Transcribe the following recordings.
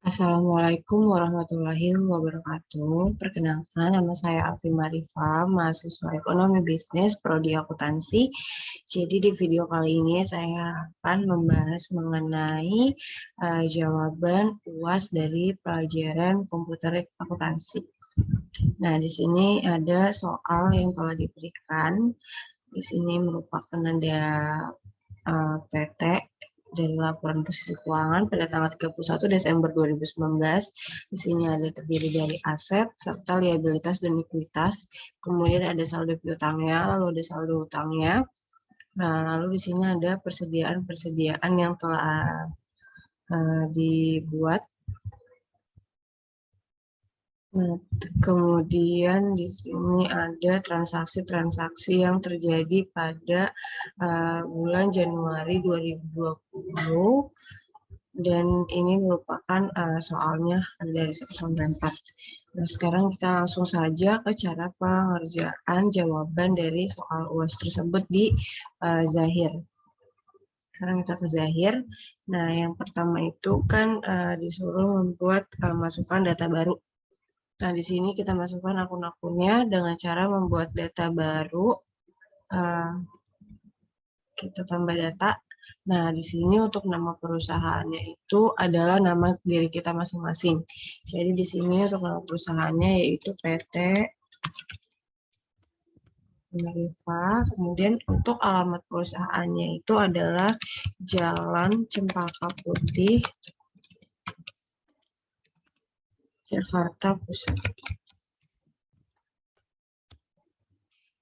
Assalamualaikum warahmatullahi wabarakatuh. Perkenalkan, nama saya Alfi Marifa, mahasiswa Ekonomi Bisnis Prodi Akuntansi. Jadi di video kali ini saya akan membahas mengenai jawaban UAS dari pelajaran komputer akuntansi. Nah, di sini ada soal yang telah diberikan. Di sini merupakan ada PT dari laporan posisi keuangan pada tanggal 31 Desember 2019. Di sini ada terdiri dari aset serta liabilitas dan likuiditas. Kemudian ada saldo piutangnya, lalu ada saldo utangnya. Nah, lalu di sini ada persediaan-persediaan yang telah dibuat. Nah, kemudian di sini ada transaksi-transaksi yang terjadi pada bulan Januari 2020 dan ini merupakan soalnya dari 1 sampai 4. Nah, sekarang kita langsung saja ke cara pengerjaan jawaban dari soal UAS tersebut di Zahir. Sekarang kita ke Zahir. Nah, yang pertama itu kan disuruh membuat masukkan data baru. Nah, di sini kita masukkan akun-akunnya dengan cara membuat data baru. Kita tambah data. Nah, di sini untuk nama perusahaannya itu adalah nama diri kita masing-masing. Jadi di sini untuk nama perusahaannya yaitu PT Marifa. Kemudian untuk alamat perusahaannya itu adalah Jalan Cempaka Putih, Jakarta Pusat.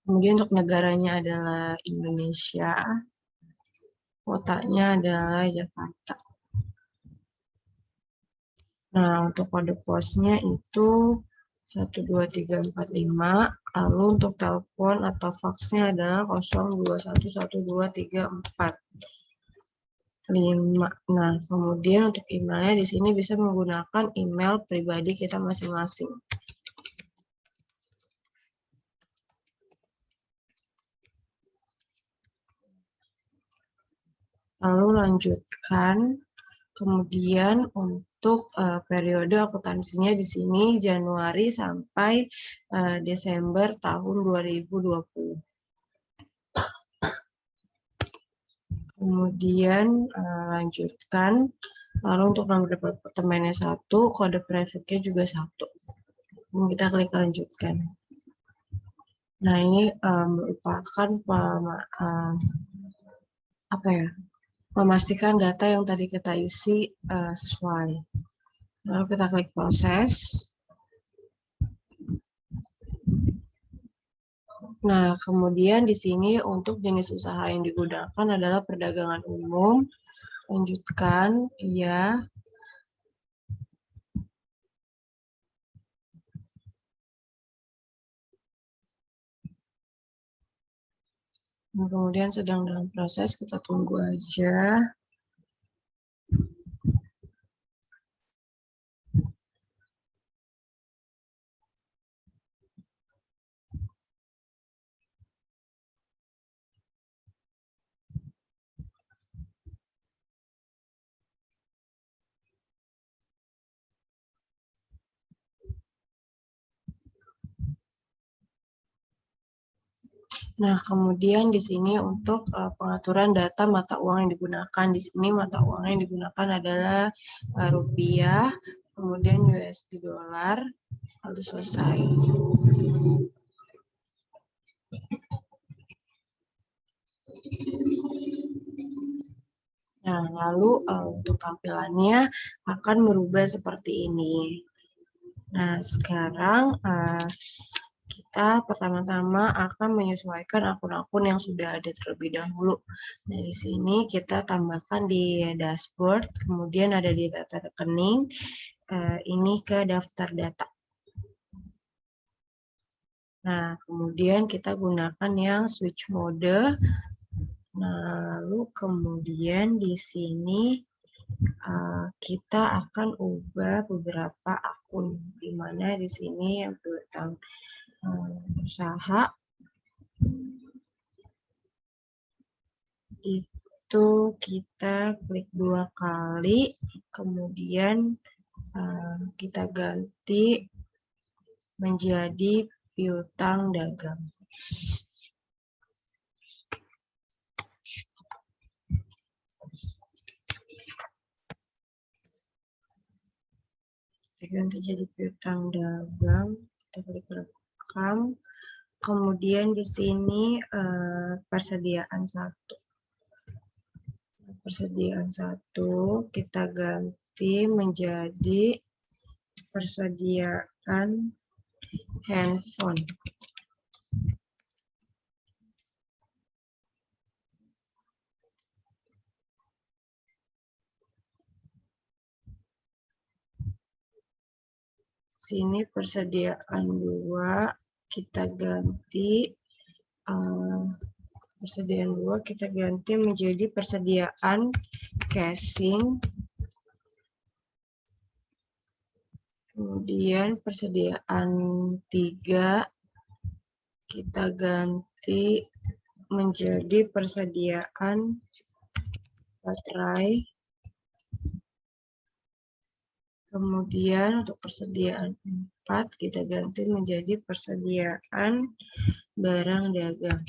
Kemudian untuk negaranya adalah Indonesia, kotanya adalah Jakarta. Nah, untuk kode posnya itu 12345, lalu untuk telepon atau faksnya adalah 02112345. Nah, kemudian untuk emailnya di sini bisa menggunakan email pribadi kita masing-masing. Lalu lanjutkan, kemudian untuk periode akuntansinya di sini Januari sampai Desember tahun 2020. Kemudian lanjutkan, lalu untuk nomor departemennya 1, kode private-nya juga 1. Kemudian kita klik lanjutkan. Nah, ini merupakan memastikan data yang tadi kita isi sesuai. Lalu kita klik proses. Nah, kemudian di sini untuk jenis usaha yang digunakan adalah perdagangan umum. Lanjutkan, iya. Nah, kemudian sedang dalam proses, kita tunggu aja. Nah, kemudian di sini untuk pengaturan data mata uang yang digunakan. Di sini mata uang yang digunakan adalah rupiah, kemudian USD dolar, lalu selesai. Nah, lalu untuk tampilannya akan berubah seperti ini. Nah, sekarang kita pertama-tama akan menyesuaikan akun-akun yang sudah ada terlebih dahulu. Nah, di sini kita tambahkan di dashboard, kemudian ada di data rekening, ini ke daftar data. Nah, kemudian kita gunakan yang switch mode. Nah, lalu kemudian di sini kita akan ubah beberapa akun, di mana di sini yang tentang usaha itu kita klik 2 kali, kemudian kita ganti menjadi piutang dagang. Kita ganti jadi piutang dagang, kita klik rekam. Kemudian di sini persediaan 1 kita ganti menjadi persediaan handphone. Sini persediaan 2 kita ganti persediaan 2 kita ganti menjadi persediaan casing. Kemudian persediaan 3 kita ganti menjadi persediaan baterai. Kemudian untuk persediaan 4 kita ganti menjadi persediaan barang dagang.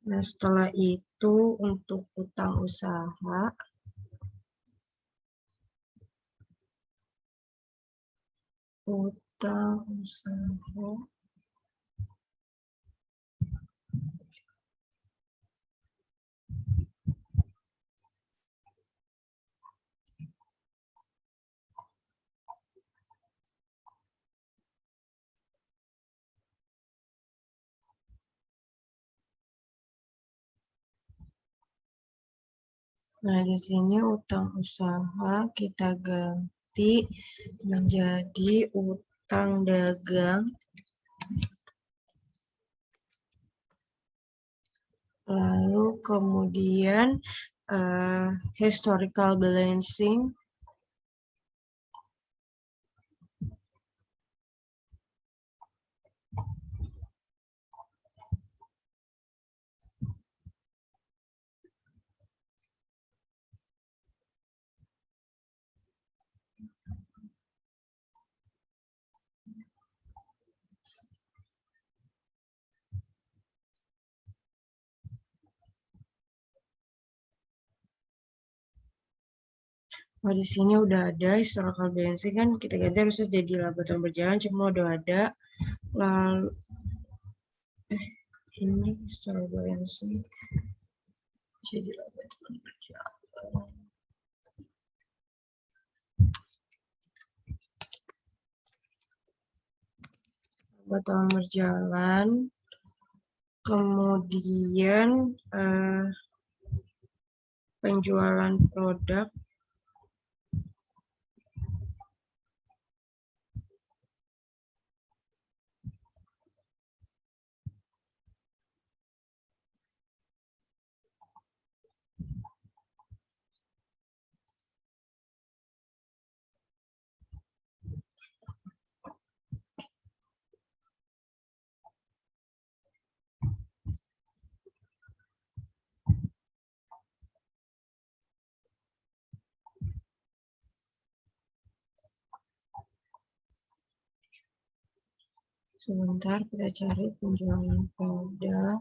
Nah, setelah itu untuk utang usaha, nah di sini utang usaha kita ganti menjadi utang dagang. Lalu kemudian historical balancing. Oh, di sini udah ada historical balancing kan kita ganti harusnya jadi laba tahun berjalan, cuma udah ada. Lalu ini historical balancing jadi laba tahun berjalan. Laba tahun berjalan. Kemudian penjualan produk. Sebentar kita cari penjualan produk.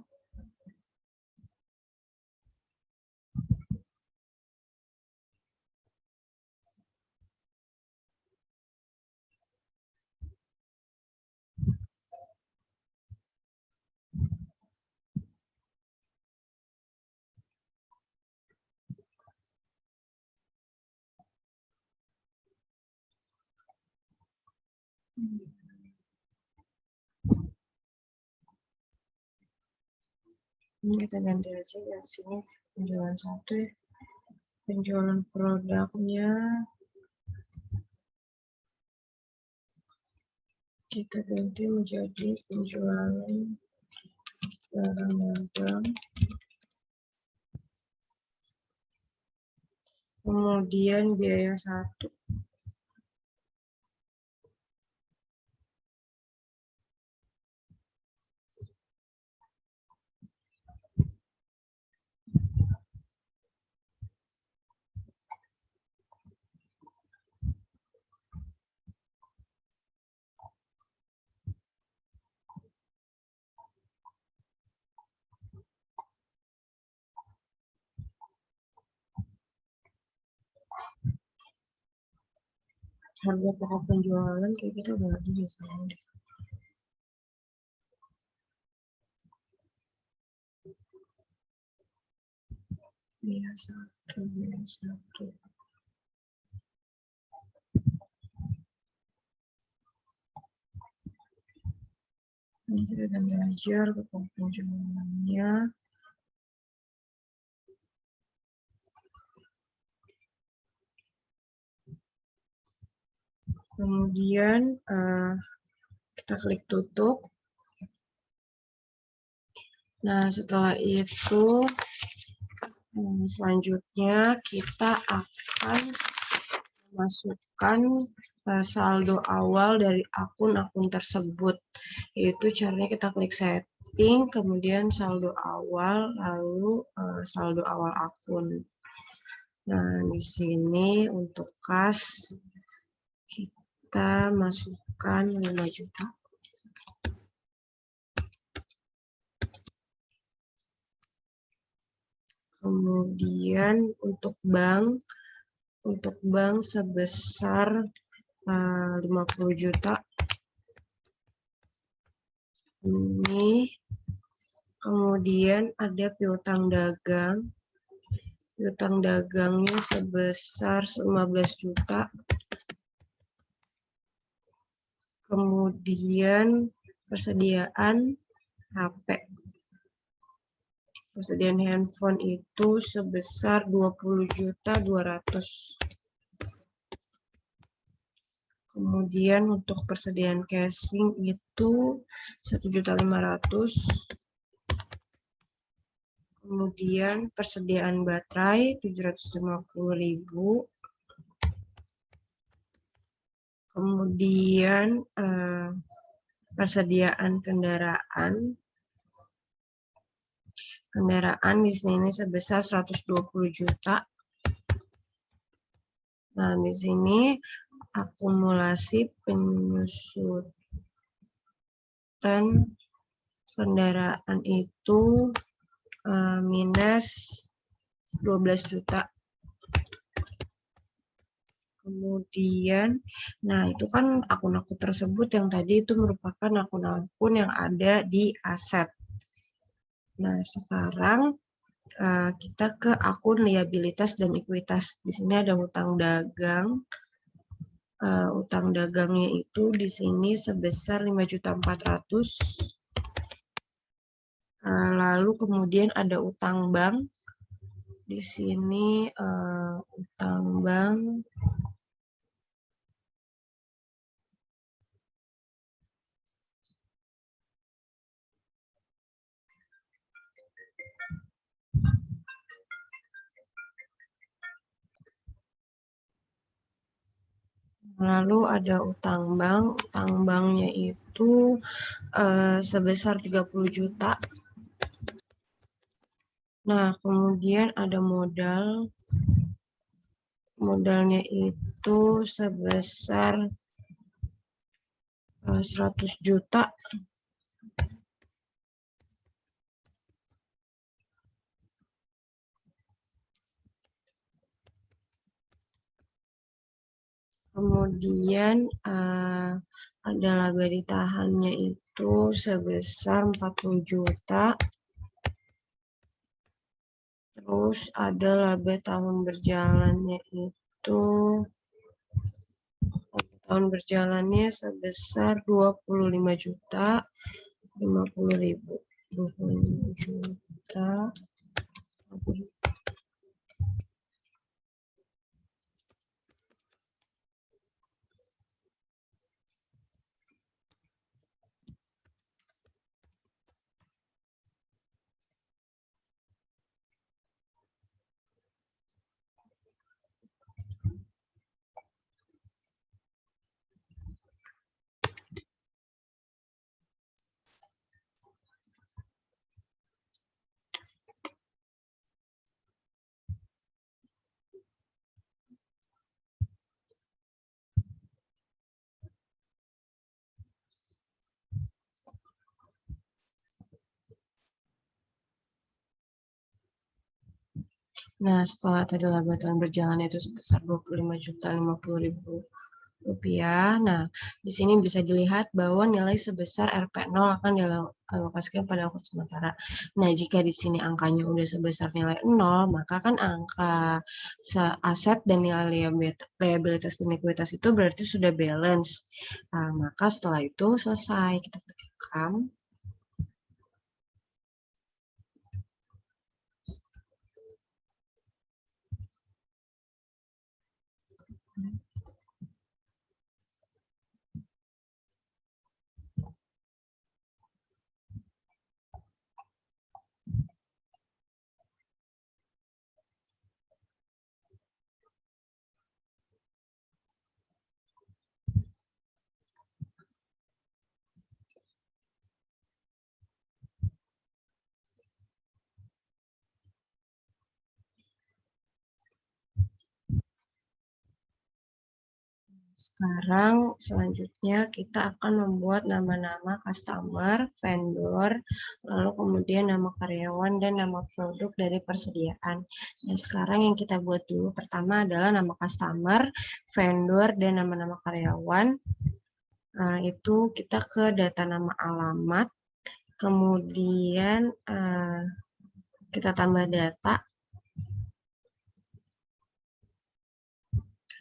Ini kita ganti aja ya, sini penjualan 1 ya. Penjualan produknya kita ganti menjadi penjualan barang dagang. Kemudian biaya 1. harga pokok penjualan kayak kita udah ada di sana deh. B1. Ini kita ganti aja ke pokok penjualannya. Kemudian kita klik tutup. Nah, setelah itu selanjutnya kita akan masukkan saldo awal dari akun-akun tersebut. Yaitu caranya kita klik setting, kemudian saldo awal, lalu saldo awal akun. Nah, di sini untuk kas kita masukkan 5 juta. Kemudian untuk bank sebesar 50 juta. Ini kemudian ada piutang dagang. Piutang dagangnya sebesar 15 juta. Kemudian persediaan HP. Persediaan handphone itu sebesar 20.200.000. Kemudian untuk persediaan casing itu 1.500.000. Kemudian persediaan baterai 750.000. Kemudian persediaan kendaraan di sini sebesar 120 juta. Nah, di sini akumulasi penyusutan kendaraan itu minus 12 juta. Kemudian, nah itu kan akun-akun tersebut yang tadi itu merupakan akun-akun yang ada di aset. Nah, sekarang kita ke akun liabilitas dan ekuitas. Di sini ada hutang dagang. Utang dagangnya itu di sini sebesar 5.400.000. Lalu kemudian ada utang bank. Di sini utang bank lalu ada utang banknya itu sebesar 30 juta. Nah, kemudian ada modalnya itu sebesar 100 juta. Kemudian ada laba ditahannya itu sebesar 40 juta. Terus ada laba tahun berjalannya itu sebesar 25 juta 50.000. 25 juta. Nah, setelah tadi laba tahun berjalan itu sebesar 25 juta 50.000 rupiah. Nah, di sini bisa dilihat bahwa nilai sebesar Rp0 akan dialokasikan pada akun sementara. Nah, jika di sini angkanya udah sebesar nilai 0, maka kan angka aset dan nilai liabilitas dan ekuitas itu berarti sudah balance. Nah, maka setelah itu selesai. Kita klik rekam. Sekarang selanjutnya kita akan membuat nama-nama customer, vendor, lalu kemudian nama karyawan dan nama produk dari persediaan. Nah, sekarang yang kita buat dulu pertama adalah nama customer, vendor, dan nama-nama karyawan. Nah, itu kita ke data nama alamat, kemudian kita tambah data.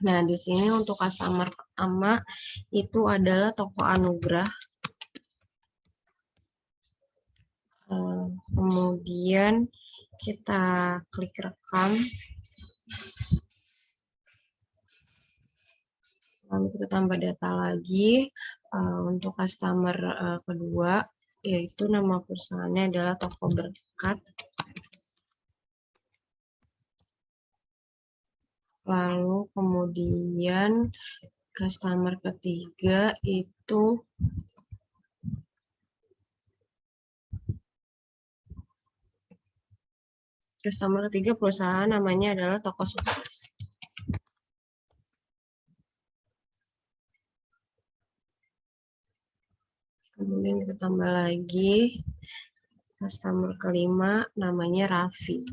Nah, di sini untuk customer pertama itu adalah toko Anugrah. Kemudian kita klik rekam. Lalu kita tambah data lagi untuk customer kedua, yaitu nama perusahaannya adalah Toko Berkat. Lalu kemudian customer ketiga itu perusahaan namanya adalah Toko Sukses. Kemudian kita tambah lagi customer kelima namanya Raffi.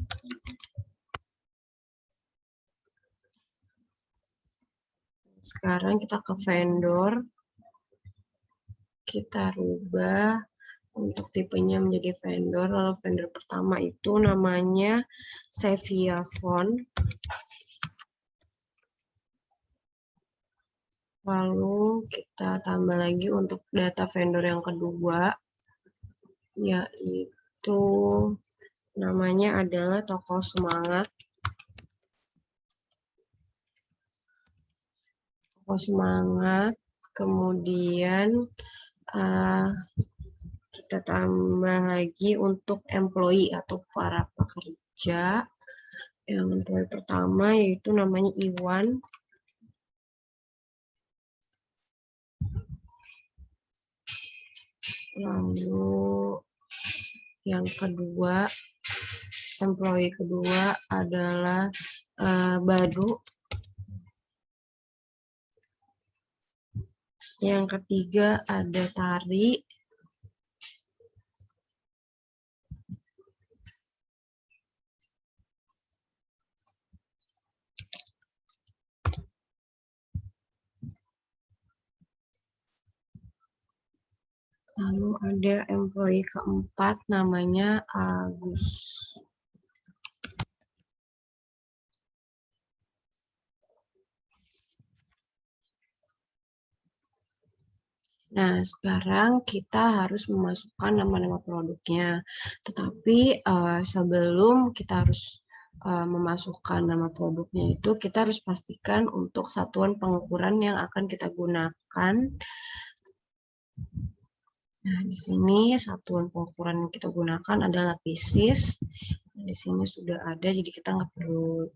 Sekarang kita ke vendor, kita rubah untuk tipenya menjadi vendor. Lalu vendor pertama itu namanya Sevia Phone. Lalu kita tambah lagi untuk data vendor yang kedua, yaitu namanya adalah Toko Semangat. Toko Semangat, kemudian kita tambah lagi untuk employee atau para pekerja. Yang employee pertama yaitu namanya Iwan. Lalu yang kedua, employee kedua adalah Badu. Yang ketiga ada Tari. Lalu ada employee keempat namanya Agus. Nah, sekarang kita harus memasukkan nama-nama produknya. Tetapi sebelum kita harus memasukkan nama produknya itu, kita harus pastikan untuk satuan pengukuran yang akan kita gunakan. Nah, di sini satuan pengukuran yang kita gunakan adalah pieces. Di sini sudah ada, jadi kita nggak perlu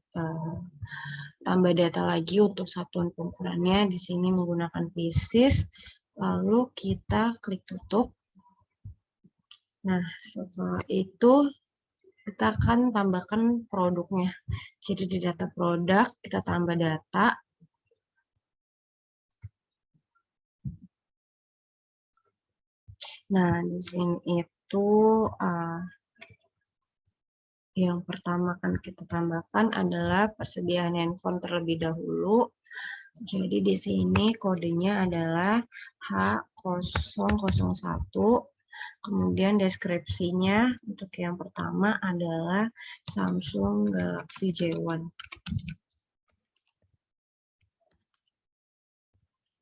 tambah data lagi untuk satuan pengukurannya. Di sini menggunakan pieces. Lalu kita klik tutup. Nah, setelah itu kita akan tambahkan produknya. Jadi di data produk kita tambah data. Nah, di sini itu yang pertama kan kita tambahkan adalah persediaan handphone terlebih dahulu. Jadi di sini kodenya adalah H001. Kemudian deskripsinya untuk yang pertama adalah Samsung Galaxy J1.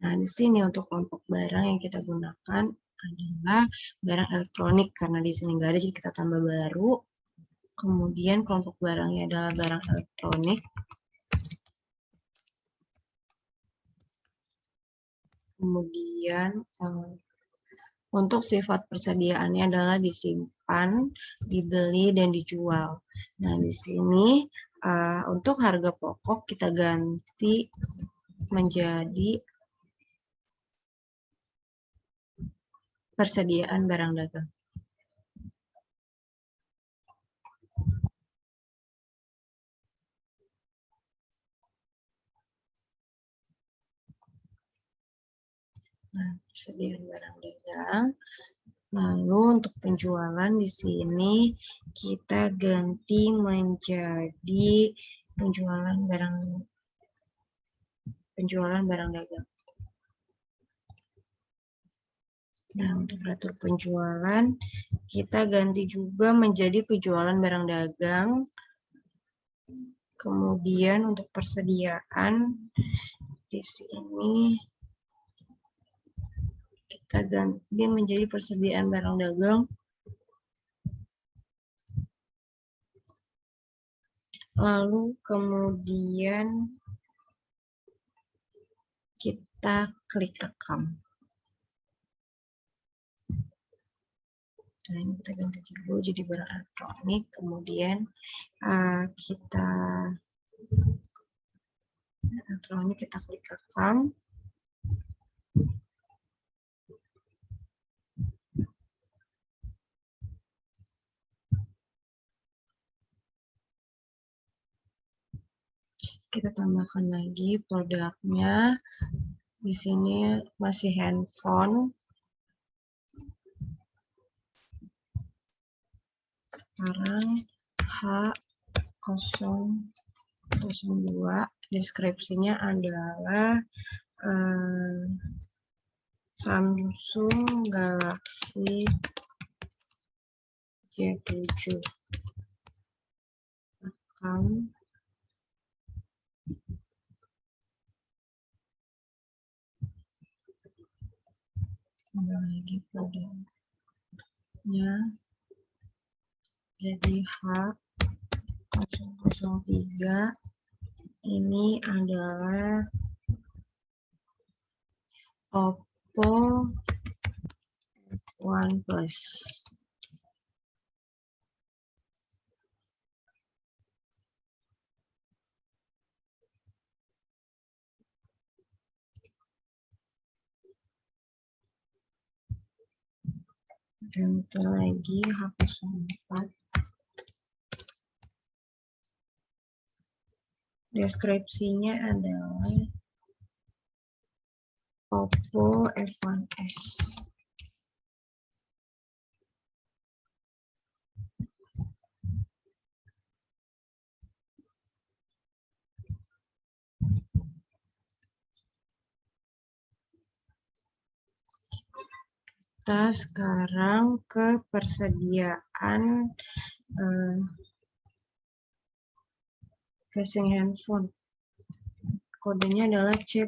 Nah, di sini untuk kelompok barang yang kita gunakan adalah barang elektronik. Karena di sini nggak ada, jadi kita tambah baru. Kemudian kelompok barangnya adalah barang elektronik. Kemudian untuk sifat persediaannya adalah disimpan, dibeli, dan dijual. Nah, di sini untuk harga pokok kita ganti menjadi persediaan barang dagang. Nah, persediaan barang dagang. Lalu untuk penjualan di sini kita ganti menjadi penjualan barang dagang. Nah, untuk atur penjualan kita ganti juga menjadi penjualan barang dagang. Kemudian untuk persediaan di sini kita ganti menjadi persediaan barang dagang. Lalu kemudian kita klik rekam. Nah, ini kita ganti dulu jadi barang elektronik. Kemudian kita klik rekam. Kita tambahkan lagi produknya. Di sini masih handphone. Sekarang H002. Deskripsinya adalah Samsung Galaxy J7. Rekam. Tambah lagi produknya jadi H003. Ini adalah Oppo F1 Plus. Ganti lagi H04. Deskripsinya adalah Oppo F1s. Kita sekarang ke persediaan casing handphone. Kodenya adalah C01.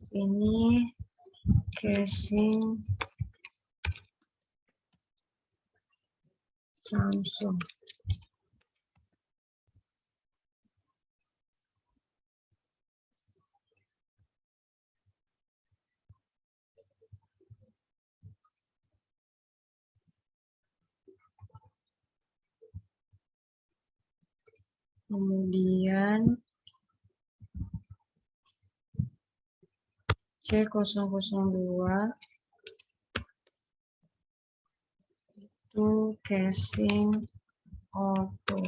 Ini casing Samsung. Kemudian C002 itu casing auto.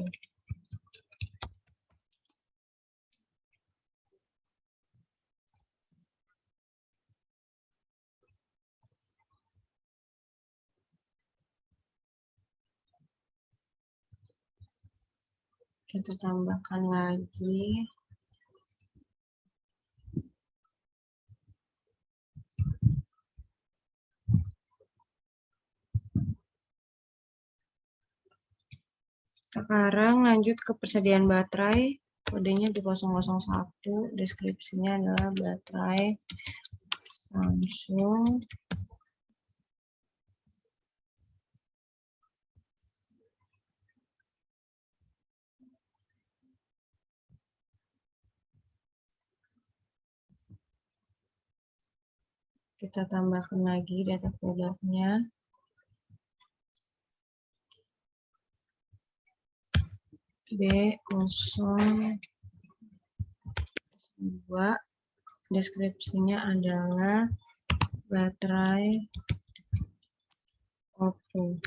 Kita tambahkan lagi. Sekarang lanjut ke persediaan baterai. Kodenya di 001. Deskripsinya adalah baterai Samsung. Kita tambahkan lagi data produknya. B02. Deskripsinya adalah baterai Oppo.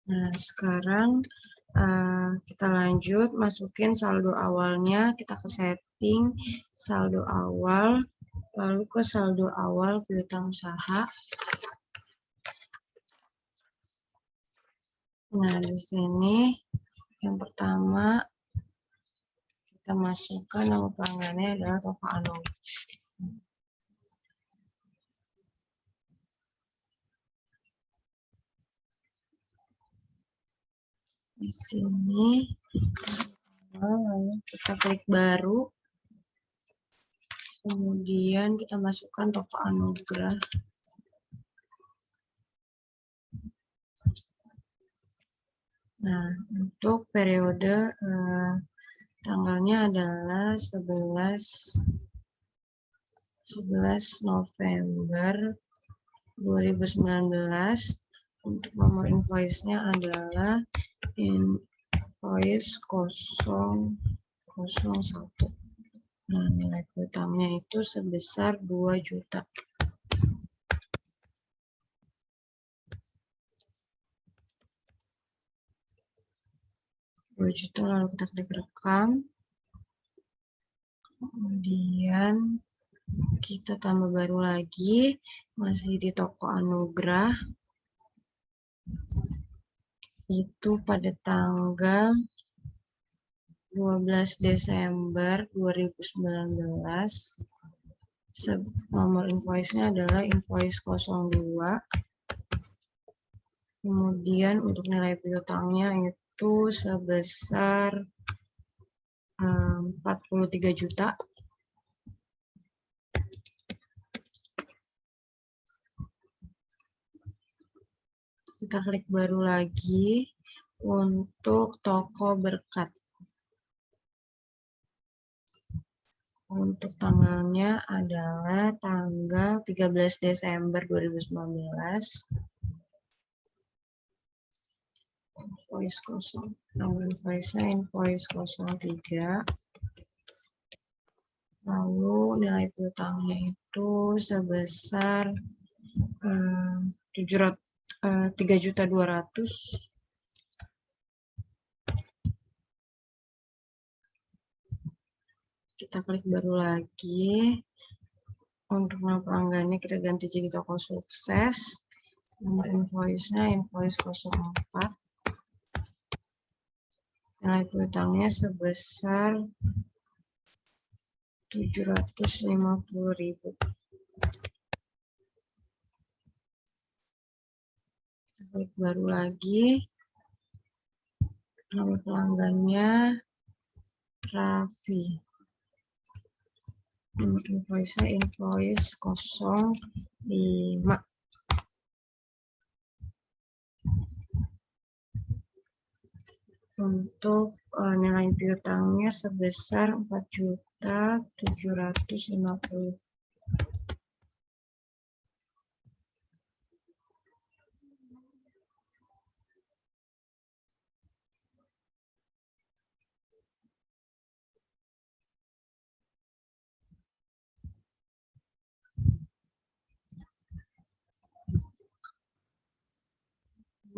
Nah, sekarang kita lanjut masukin saldo awalnya, kita ke setting saldo awal, lalu ke saldo awal piutang usaha. Nah, di sini yang pertama kita masukkan nama pelanggannya adalah Toko Anom. Di sini lalu kita klik baru, kemudian kita masukkan Toko Anugrah. Nah, untuk periode tanggalnya adalah 11 November 2019. Untuk nomor invoice-nya adalah invoice 001. Nah, nilai piutangnya itu sebesar 2 juta. Lalu kita klik rekam. Kemudian kita tambah baru lagi, masih di Toko Anugrah. Itu pada tanggal 12 Desember 2019. Nomor invoice-nya adalah invoice 02. Kemudian untuk nilai piutangnya itu sebesar 43 juta. Kita klik baru lagi untuk Toko Berkat. Untuk tanggalnya adalah tanggal 13 Desember 2019. Invoice 0. Nomor invoice-nya invoice 03. Lalu nilai piutangnya itu sebesar 3.200.000. Kita klik baru lagi. Untuk nama pelanggannya kita ganti jadi Toko Sukses. Nomor invoice-nya invoice 04. Nilai piutangnya sebesar 750.000. Klik baru lagi. Nama pelanggannya Raffi. Nomor invoice-nya invoice 05. Untuk nilai piutangnya sebesar 4.750.000.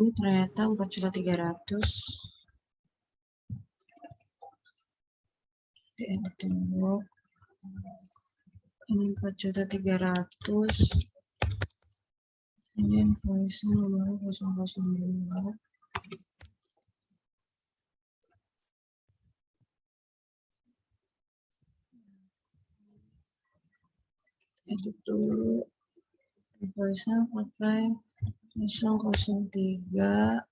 Ini ternyata 4.300.000. edit dulu. Ini 4.300.000. Ini invoice nomor 002. Edit dulu. Invoice-nya pakai 003.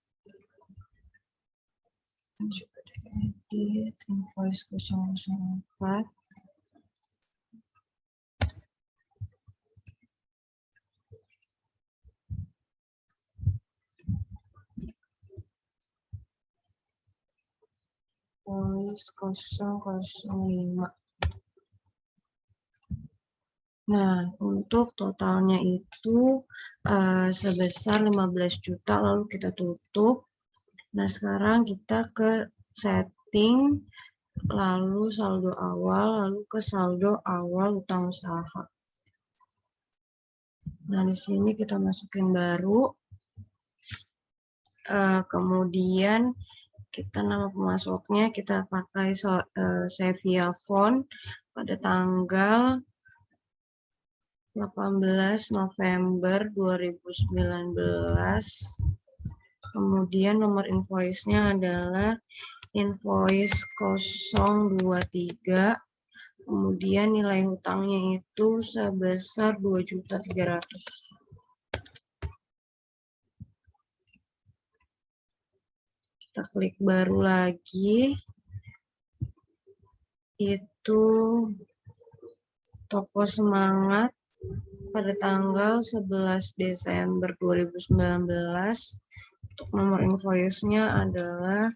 Juga edit invoice 004. Invoice 005. Nah, untuk totalnya itu sebesar 15 juta, lalu kita tutup. Nah, sekarang kita ke setting, lalu saldo awal, lalu ke saldo awal utang usaha. Nah, di sini kita masukin baru. Kemudian kita nama pemasoknya kita pakai Sevilla Font pada tanggal 18 November 2019. Kemudian nomor invoice-nya adalah invoice 023. Kemudian nilai hutangnya itu sebesar 2.300.000. Kita klik baru lagi. Itu Toko Semangat pada tanggal 11 Desember 2019. Untuk nomor invoice-nya adalah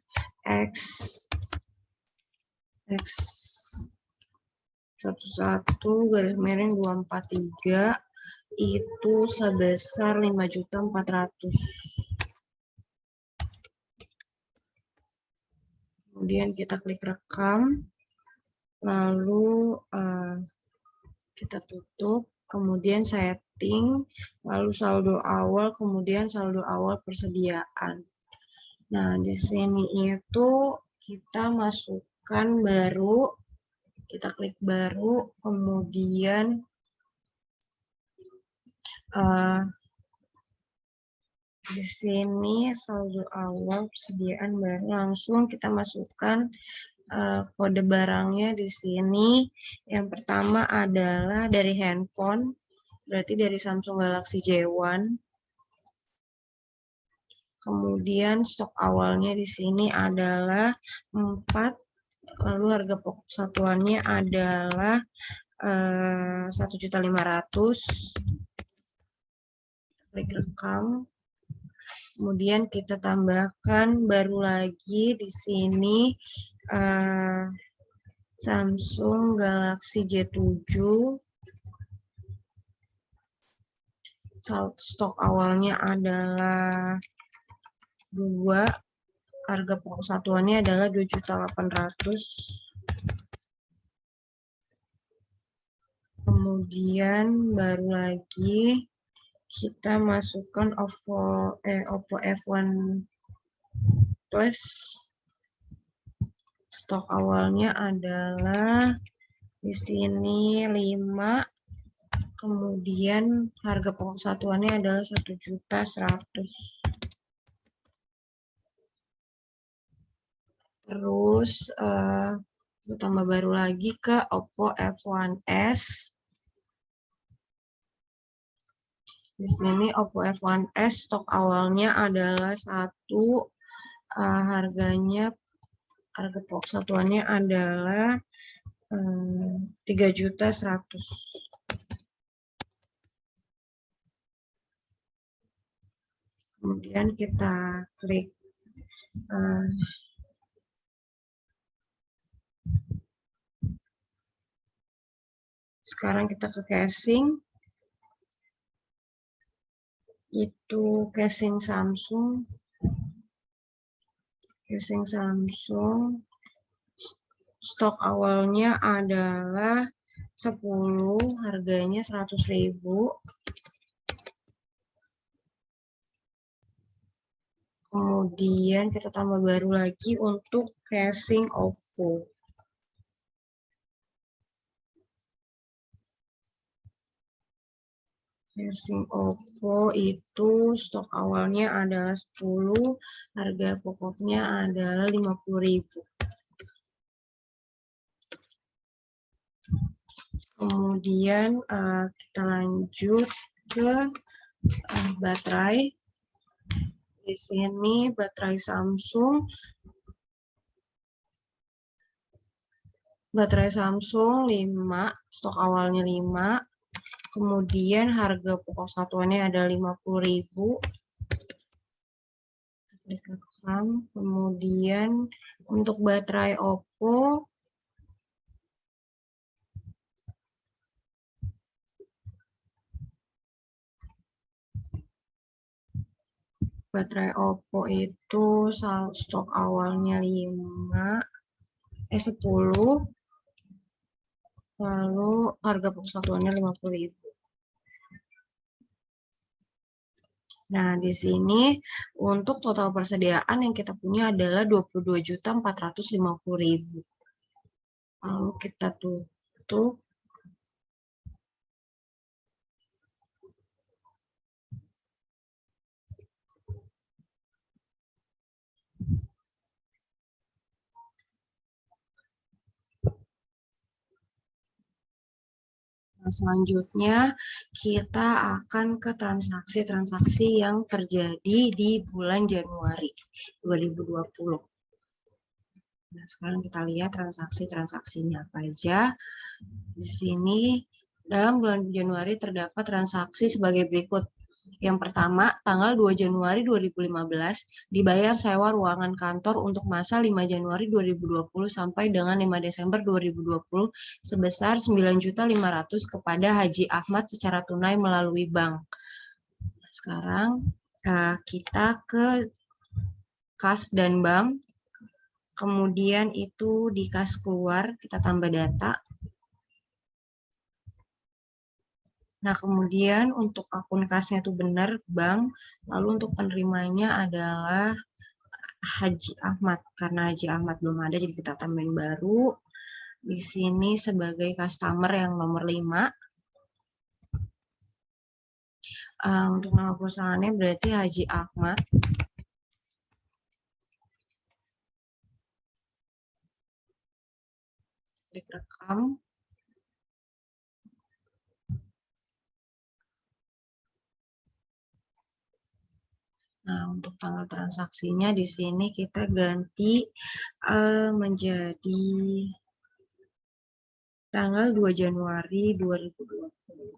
X11-243 itu sebesar 5.400.000. Kemudian kita klik rekam, lalu kita tutup, kemudian setting, lalu saldo awal, kemudian saldo awal persediaan. Nah, di sini itu kita masukkan baru, kita klik baru, kemudian di sini saldo awal persediaan baru, langsung kita masukkan kode barangnya di sini. Yang pertama adalah dari handphone, berarti dari Samsung Galaxy J1. Kemudian stok awalnya di sini adalah 4, lalu harga pokok satuannya adalah 1.500.000. Klik rekam. Kemudian kita tambahkan baru lagi di sini Samsung Galaxy J7. Stok awalnya adalah 2, harga pokok satuannya adalah 2.800.000. Kemudian baru lagi kita masukkan Oppo F1 Plus. Stok awalnya adalah di sini 5. Kemudian harga pokok satuannya adalah 1.100.000. Terus tambah baru lagi ke Oppo F1s. Di sini Oppo F1s stok awalnya adalah 1, harga pokok satuannya adalah 3.100.000. Kemudian kita klik sekarang kita ke casing. Itu casing Samsung. Casing Samsung stok awalnya adalah 10, harganya 100.000. Kemudian kita tambah baru lagi untuk casing Oppo. Casing Oppo itu stok awalnya adalah 10, harga pokoknya adalah 50.000. Kemudian kita lanjut ke baterai. Di sini baterai Samsung. Baterai Samsung 5, stok awalnya 5. Kemudian harga pokok satuannya ada 50.000. Kemudian untuk baterai Oppo itu stok awalnya 10, lalu harga pokok satuannya 50.000. Nah, di sini untuk total persediaan yang kita punya adalah 22.450.000. Lalu kita tutup. Nah, selanjutnya kita akan ke transaksi-transaksi yang terjadi di bulan Januari 2020. Nah, sekarang kita lihat transaksi-transaksinya apa aja. Di sini dalam bulan Januari terdapat transaksi sebagai berikut. Yang pertama, tanggal 2 Januari 2015 dibayar sewa ruangan kantor untuk masa 5 Januari 2020 sampai dengan 5 Desember 2020 sebesar 9.500.000 kepada Haji Ahmad secara tunai melalui bank. Sekarang kita ke kas dan bank. Kemudian itu di kas keluar, kita tambah data. Nah, kemudian untuk akun kasnya itu benar, bank. Lalu untuk penerimanya adalah Haji Ahmad. Karena Haji Ahmad belum ada, jadi kita tambahin baru. Di sini sebagai customer yang nomor 5. Untuk nama perusahaannya berarti Haji Ahmad. Klik rekam. Nah, untuk tanggal transaksinya di sini kita ganti menjadi tanggal 2 Januari 2020.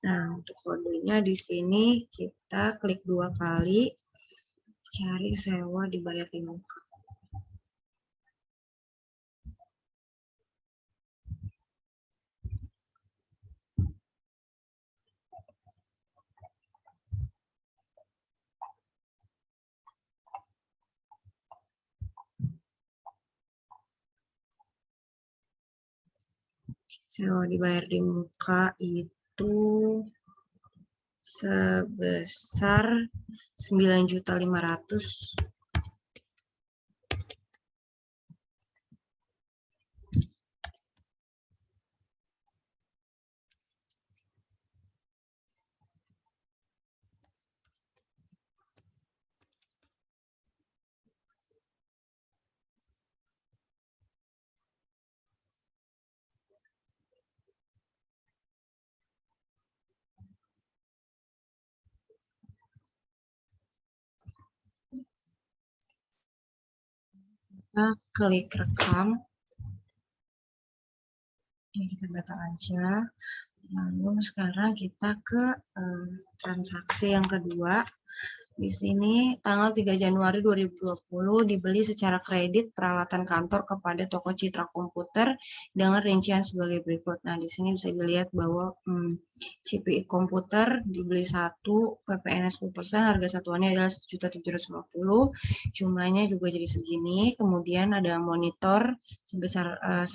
Nah, untuk kodenya di sini kita klik 2 kali, cari sewa dibayar di muka. Sewa dibayar di muka itu sebesar 9.500.000. Kita klik rekam. Ini kita data aja. Lalu sekarang kita ke transaksi yang kedua. Di sini tanggal 3 Januari 2020 dibeli secara kredit peralatan kantor kepada toko Citra Komputer dengan rincian sebagai berikut. Nah, di sini bisa dilihat bahwa CPU komputer dibeli 1, PPN 10%, harga satuannya adalah 1.750.000, jumlahnya juga jadi segini. Kemudian ada monitor sebesar 1,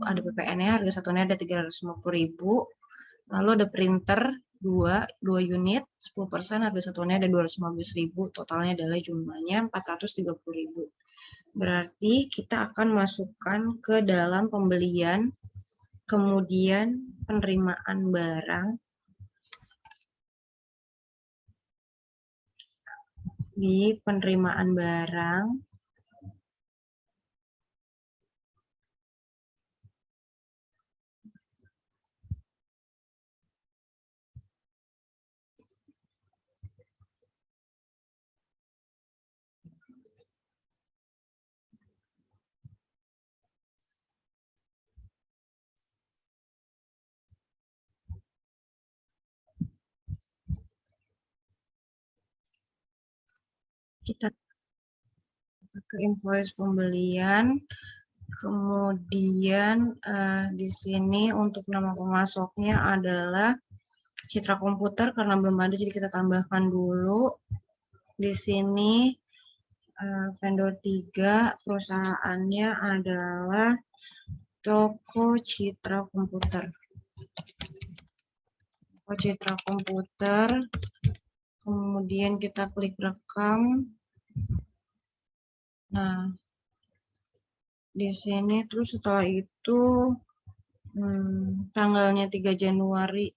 ada PPN-nya, harga satuannya ada 350.000. Lalu ada printer 2 unit, 10%, harga satuannya ada 215.000, totalnya adalah jumlahnya 430.000. Berarti kita akan masukkan ke dalam pembelian, kemudian penerimaan barang. Di penerimaan barang, kita ke invoice pembelian, kemudian di sini untuk nama pemasoknya adalah Citra Komputer karena belum ada, jadi kita tambahkan dulu. Di sini vendor 3 perusahaannya adalah Toko Citra Komputer. Toko Citra Komputer. Kemudian kita klik rekam. Nah, di sini terus setelah itu tanggalnya 3 Januari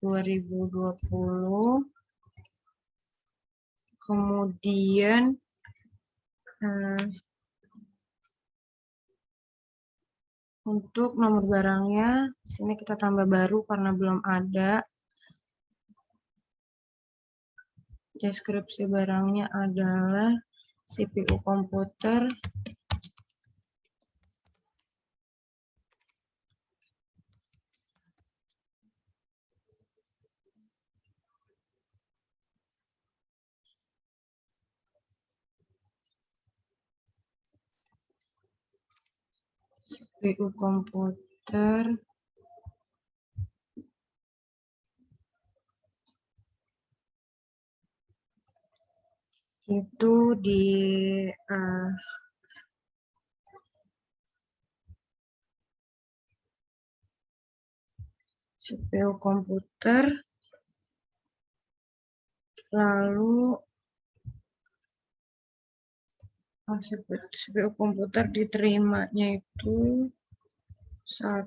2020. Kemudian untuk nomor barangnya, sini kita tambah baru karena belum ada. Deskripsi barangnya adalah CPU komputer. CPU komputer. Itu di CPU komputer, lalu CPU komputer diterimanya itu 1,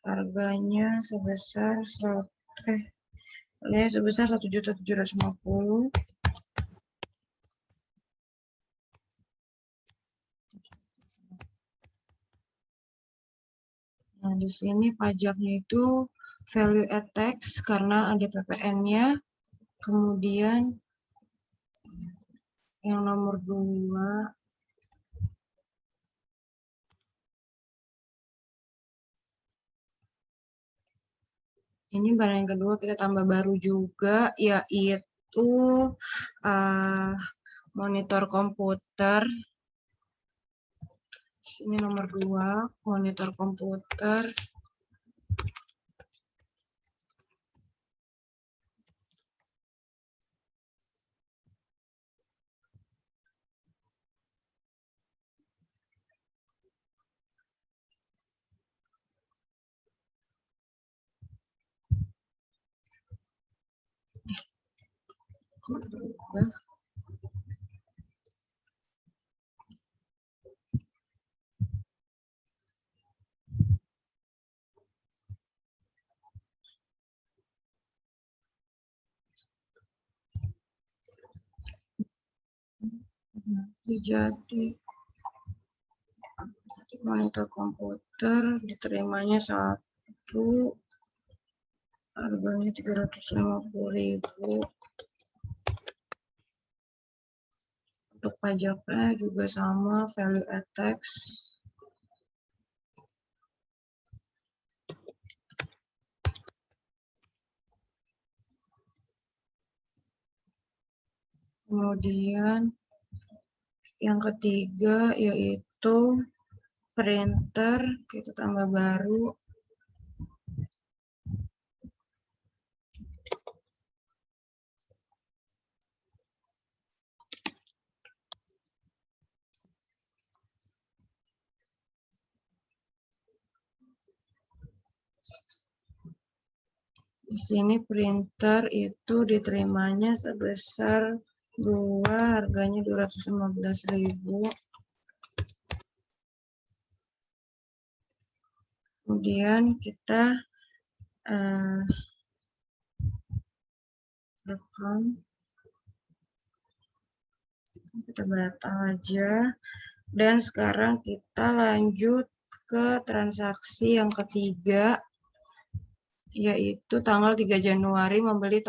harganya sebesar 1.750.000. Nah, di sini pajaknya itu value add tax karena ada PPN-nya. Kemudian yang nomor 2, ini barang yang kedua kita tambah baru juga, yaitu monitor komputer. Sini nomor 2, monitor komputer. Jadi monitor komputer diterimanya 1, harganya 350.000. Untuk pajaknya juga sama, value add tax. Kemudian yang ketiga yaitu printer, kita tambah baru. Di sini printer itu diterimanya sebesar 2 harganya 215.000. Kemudian kita rekam, kita batal aja, dan sekarang kita lanjut ke transaksi yang ketiga, yaitu tanggal 3 Januari membeli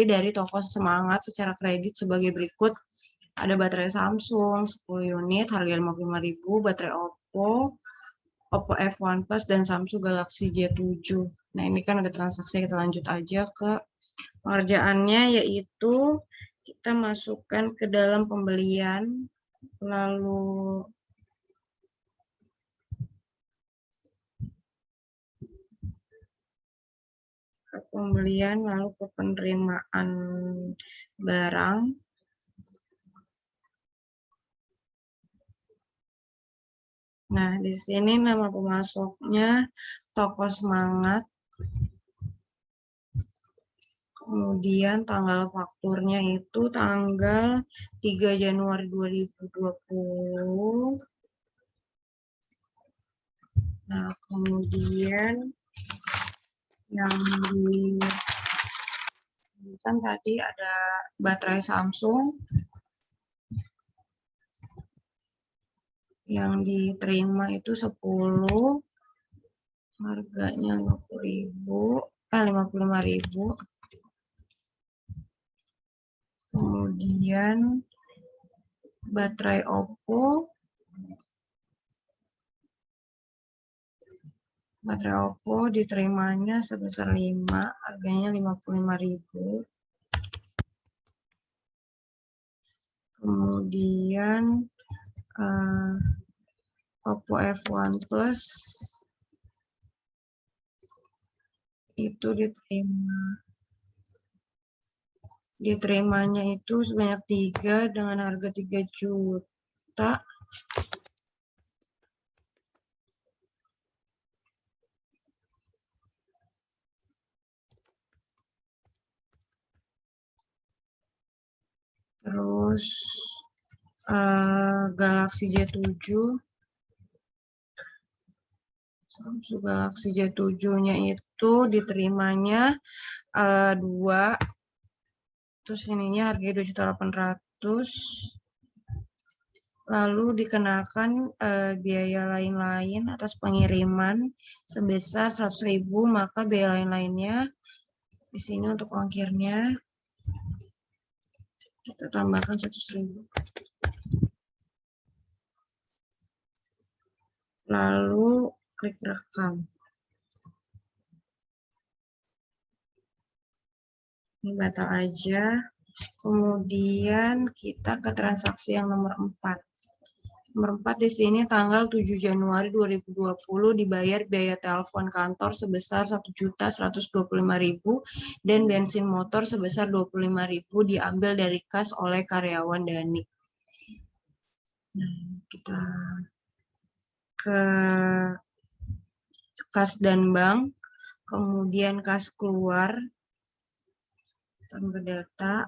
dari toko Semangat secara kredit sebagai berikut. Ada baterai Samsung 10 unit harga 55.000, baterai Oppo F1 Plus dan Samsung Galaxy J7. Nah, ini kan ada transaksi, kita lanjut aja ke pengerjaannya, yaitu kita masukkan ke dalam pembelian, lalu ke penerimaan barang. Nah, di sini nama pemasoknya Toko Semangat. Kemudian tanggal fakturnya itu tanggal 3 Januari 2020. Nah, kemudian yang kan tadi ada baterai Samsung yang diterima itu 10, harganya 55.000. Kemudian baterai Oppo diterimanya sebesar 5, harganya 55.000. Kemudian Oppo F1 Plus itu diterimanya itu sebanyak 3 dengan harga 3 juta. Terus Galaxy J7, Samsung Galaxy J7-nya itu diterimanya 2, terus ininya harganya 2.800.000, lalu dikenakan biaya lain-lain atas pengiriman sebesar 100.000, maka biaya lain-lainnya di sini untuk ongkirnya kita tambahkan 100.000. Lalu klik rekam. Ini batal aja. Kemudian kita ke transaksi yang nomor 4. Nomor 4 di sini tanggal 7 Januari 2020 dibayar biaya telepon kantor sebesar 1.125.000 dan bensin motor sebesar 25.000 diambil dari kas oleh karyawan Dani. Nah, kita ke kas dan bank, kemudian kas keluar, tambah data.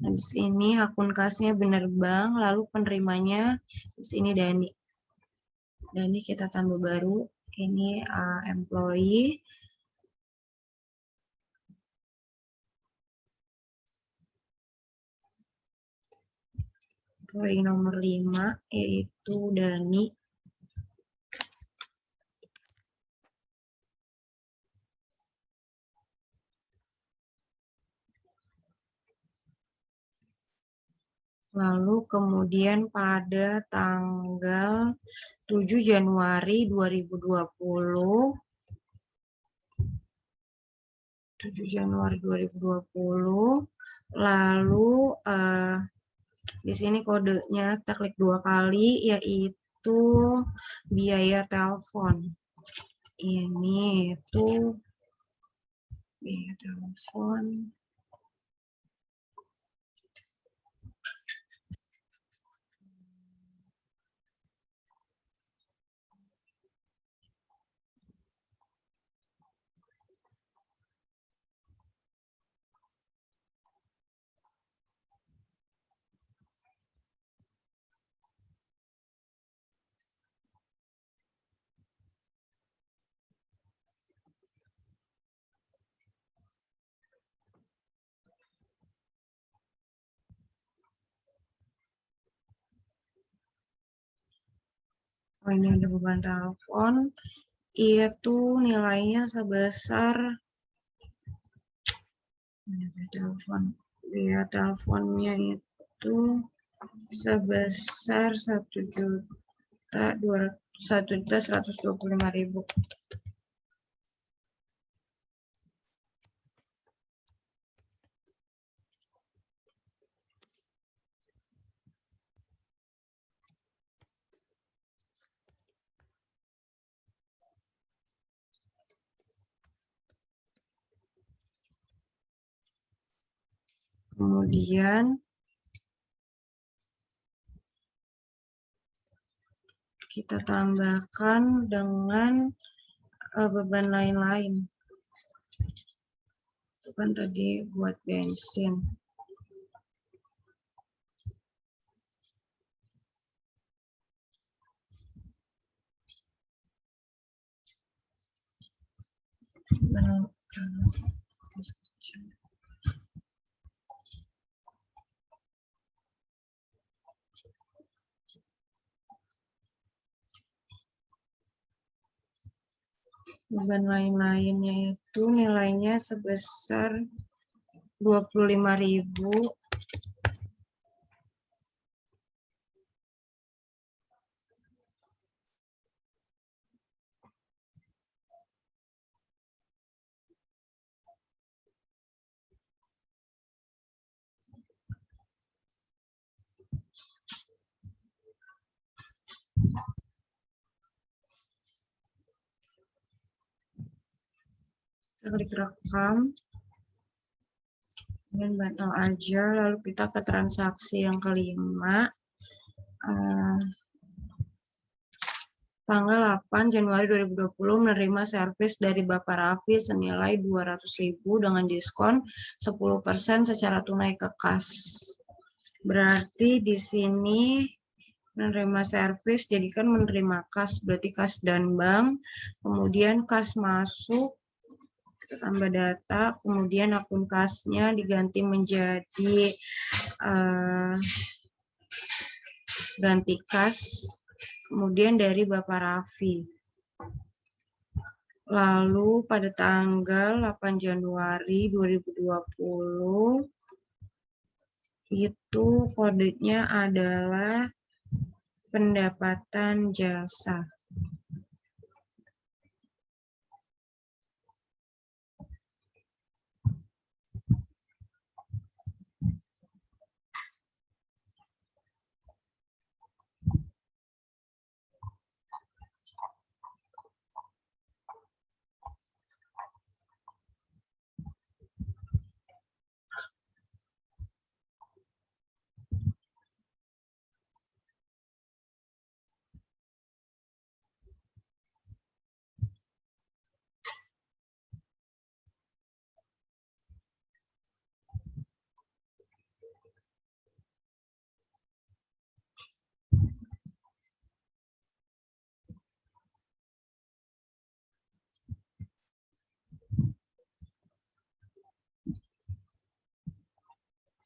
Nah, di sini akun kasnya benar bank, lalu penerimanya di sini Dani. Dani kita tambah baru, ini employee. Employee nomor 5 yaitu Dani. Lalu kemudian pada tanggal 7 Januari 2020, 7 Januari 2020, lalu di sini kodenya kita klik 2 kali, yaitu biaya telepon. Ini itu biaya telepon. Oh, ini ada beban telepon, itu nilainya sebesar biaya teleponnya itu sebesar 1.125.000. Kemudian kita tambahkan dengan beban lain-lain. Itu kan tadi buat bensin. Beban lain-lainnya itu nilainya sebesar 25.000. Kita klik rekam, kemudian batal aja, lalu kita ke transaksi yang kelima. Tanggal 8 Januari 2020 menerima servis dari Bapak Raffi senilai 200.000 dengan diskon 10% secara tunai ke kas. Berarti di sini menerima servis, jadi kan menerima kas, berarti kas dan bank, kemudian kas masuk, kita tambah data, kemudian akun kasnya diganti menjadi ganti kas, kemudian dari Bapak Raffi. Lalu pada tanggal 8 Januari 2020 itu kodenya adalah pendapatan jasa.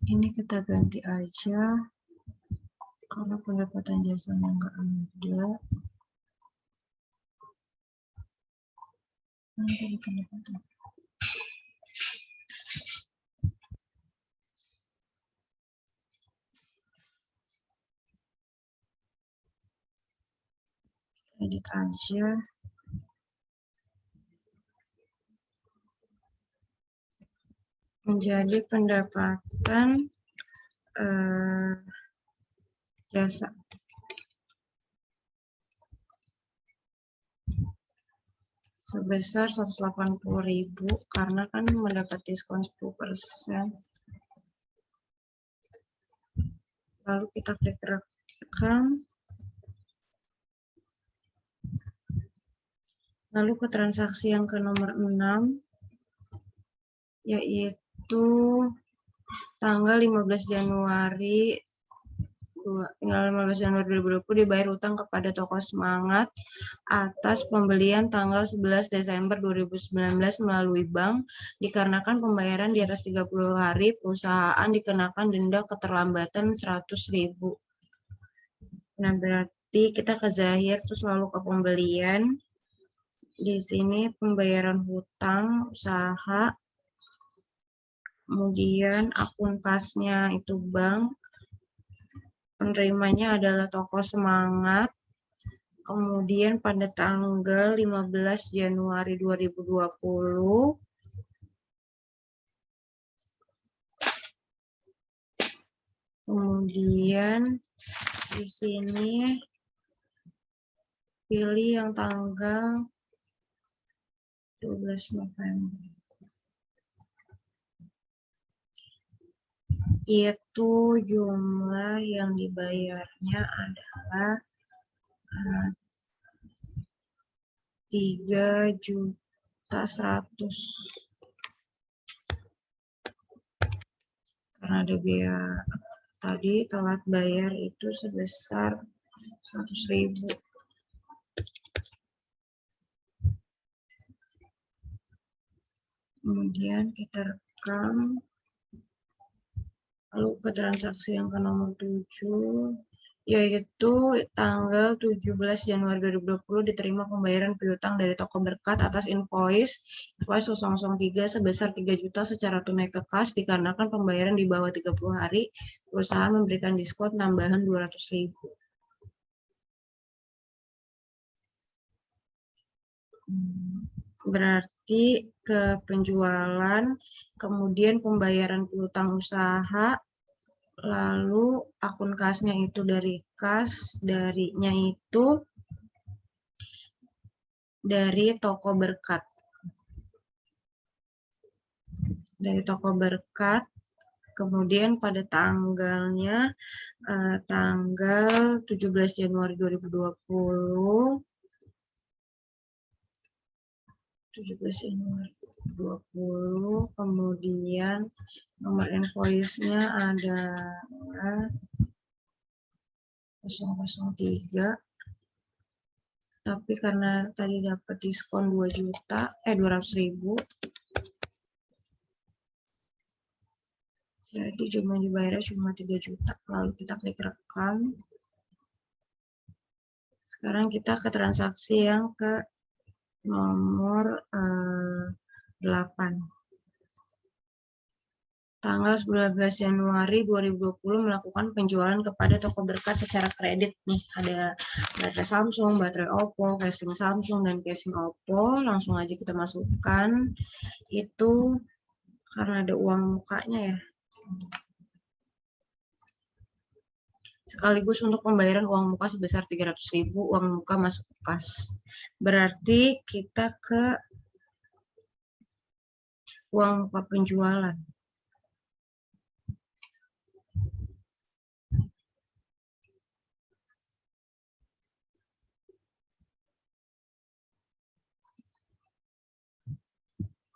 Ini kita ganti aja, kalau pendapatan jasanya nggak ada, nanti di pendapatan. Edit aja. Menjadi pendapatan jasa. Sebesar 180.000 karena kan mendapat diskon 10%. Lalu kita klik rekam. Lalu ke transaksi yang ke nomor 6, yaitu tanggal 15 Januari 2020 dibayar utang kepada Toko Semangat atas pembelian tanggal 11 Desember 2019 melalui bank. Dikarenakan pembayaran di atas 30 hari, perusahaan dikenakan denda keterlambatan 100.000. Nah, berarti berarti kita ke Zahir terus lalu ke pembelian. Di sini pembayaran hutang usaha, kemudian akun kasnya itu bank, penerimanya adalah toko Semangat, kemudian pada tanggal 15 Januari 2020 kemudian di sini pilih yang tanggal 12 November. Itu jumlah yang dibayarnya adalah 3.100.000 karena ada biaya tadi telat bayar itu sebesar 100.000. Kemudian kita rekam lalu ke transaksi yang ke nomor 7, yaitu tanggal 17 Januari 2020 diterima pembayaran piutang dari toko Berkat atas invoice 003 sebesar 3 juta secara tunai ke kas. Dikarenakan pembayaran di bawah 30 hari, perusahaan memberikan diskon tambahan 200.000. Berarti ke penjualan, kemudian pembayaran piutang usaha, lalu akun kasnya itu dari kas, darinya itu dari toko Berkat. Dari toko Berkat, kemudian pada tanggalnya tanggal 17 Januari 2020, 17 Januari 2020, kemudian nomor invoice-nya adalah 003, tapi karena tadi dapat diskon 200.000, jadi jumlah dibayarnya cuma 3 juta. Lalu kita klik rekam. Sekarang kita ke transaksi yang ke nomor 8. Tanggal 19 Januari 2020 melakukan penjualan kepada toko Berkat secara kredit. Nih, ada baterai Samsung, baterai Oppo, casing Samsung, dan casing Oppo. Langsung aja kita masukkan. Itu karena ada uang mukanya ya. Sekaligus untuk pembayaran uang muka sebesar 300.000, uang muka masuk kas. Berarti kita ke uang muka penjualan.